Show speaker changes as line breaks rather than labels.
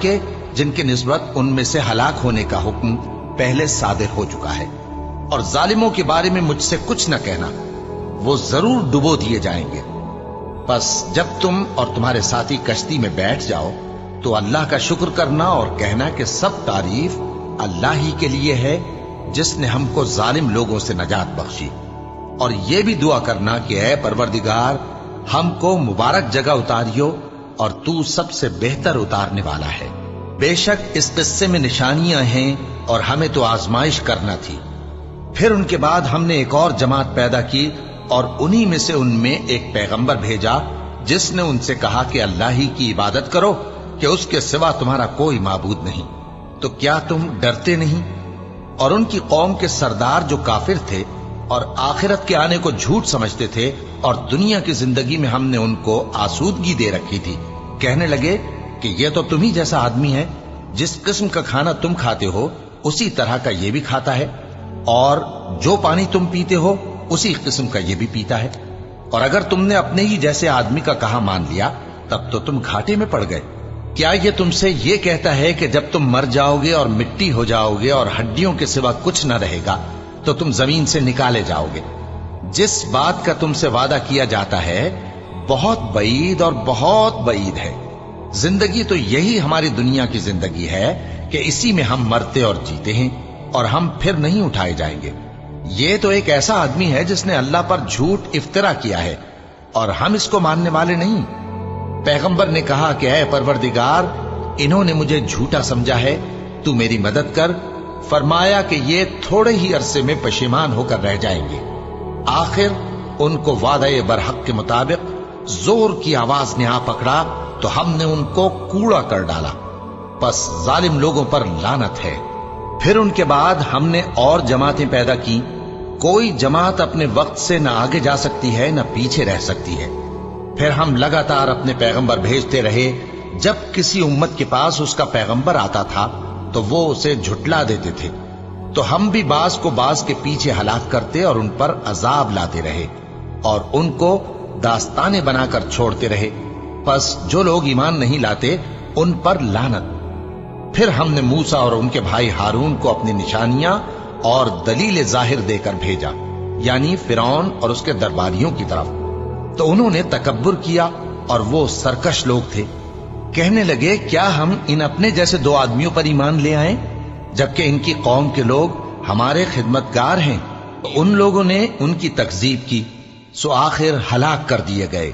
کے جن کی نسبت ان میں سے ہلاک ہونے کا حکم پہلے صادر ہو چکا ہے، اور ظالموں کے بارے میں مجھ سے کچھ نہ کہنا، وہ ضرور ڈبو دیے جائیں گے۔ بس جب تم اور تمہارے ساتھی کشتی میں بیٹھ جاؤ تو اللہ کا شکر کرنا اور کہنا کہ سب تعریف اللہ ہی کے لیے ہے جس نے ہم کو ظالم لوگوں سے نجات بخشی، اور یہ بھی دعا کرنا کہ اے پروردگار ہم کو مبارک جگہ اتاریو اور تو سب سے بہتر اتارنے والا ہے۔ بے شک اس قصے میں نشانیاں ہیں اور ہمیں تو آزمائش کرنا تھی۔ پھر ان کے بعد ہم نے ایک اور جماعت پیدا کی اور انہی میں سے ان میں ایک پیغمبر بھیجا جس نے ان سے کہا کہ اللہ ہی کی عبادت کرو کہ اس کے سوا تمہارا کوئی معبود نہیں، تو کیا تم ڈرتے نہیں؟ اور ان کی قوم کے سردار جو کافر تھے اور آخرت کے آنے کو جھوٹ سمجھتے تھے اور دنیا کی زندگی میں ہم نے ان کو آسودگی دے رکھی تھی، کہنے لگے کہ یہ تو تم ہی جیسا آدمی ہے، جس قسم کا کھانا تم کھاتے ہو اسی طرح کا یہ بھی کھاتا ہے، اور جو پانی تم پیتے ہو اسی قسم کا یہ بھی پیتا ہے، اور اگر تم نے اپنے ہی جیسے آدمی کا کہا مان لیا تب تو تم گھاٹے میں پڑ گئے۔ کیا یہ تم سے یہ کہتا ہے کہ جب تم مر جاؤ گے اور مٹی ہو جاؤ گے اور ہڈیوں کے سوا کچھ نہ رہے گا تو تم زمین سے نکالے جاؤ گے؟ جس بات کا تم سے وعدہ کیا جاتا ہے بہت بعید اور بہت بعید ہے۔ زندگی تو یہی ہماری دنیا کی زندگی ہے کہ اسی میں ہم مرتے اور جیتے ہیں، اور ہم پھر نہیں اٹھائے جائیں گے۔ یہ تو ایک ایسا آدمی ہے جس نے اللہ پر جھوٹ افطرا کیا ہے، اور ہم اس کو ماننے والے نہیں۔ پیغمبر نے کہا کہ اے پروردگار انہوں نے مجھے جھوٹا سمجھا ہے، تو میری مدد کر۔ فرمایا کہ یہ تھوڑے ہی عرصے میں پشیمان ہو کر رہ جائیں گے۔ آخر ان کو وعدہ برحق کے مطابق زور کی آواز نے آ پکڑا تو ہم نے ان کو کوڑا کر ڈالا، پس ظالم لوگوں پر لعنت ہے۔ پھر ان کے بعد ہم نے اور جماعتیں پیدا کی، کوئی جماعت اپنے وقت سے نہ آگے جا سکتی ہے نہ پیچھے رہ سکتی ہے۔ پھر ہم لگاتار اپنے پیغمبر بھیجتے رہے، جب کسی امت کے پاس اس کا پیغمبر آتا تھا تو وہ اسے جھٹلا دیتے تھے، تو ہم بھی بعض کو بعض کے پیچھے ہلاک کرتے اور ان پر عذاب لاتے رہے اور ان کو داستانیں بنا کر چھوڑتے رہے۔ پس جو لوگ ایمان نہیں لاتے ان پر لعنت۔ پھر ہم نے موسیٰ اور ان کے بھائی ہارون کو اپنی نشانیاں اور دلیل ظاہر دے کر بھیجا، یعنی فرعون اور اس کے درباریوں کی طرف، تو انہوں نے تکبر کیا اور وہ سرکش لوگ تھے۔ کہنے لگے کیا ہم ان اپنے جیسے دو آدمیوں پر ایمان لے آئیں جبکہ ان کی قوم کے لوگ ہمارے خدمتگار ہیں؟ ان لوگوں نے ان کی تکذیب کی، سو آخر ہلاک کر دیے گئے۔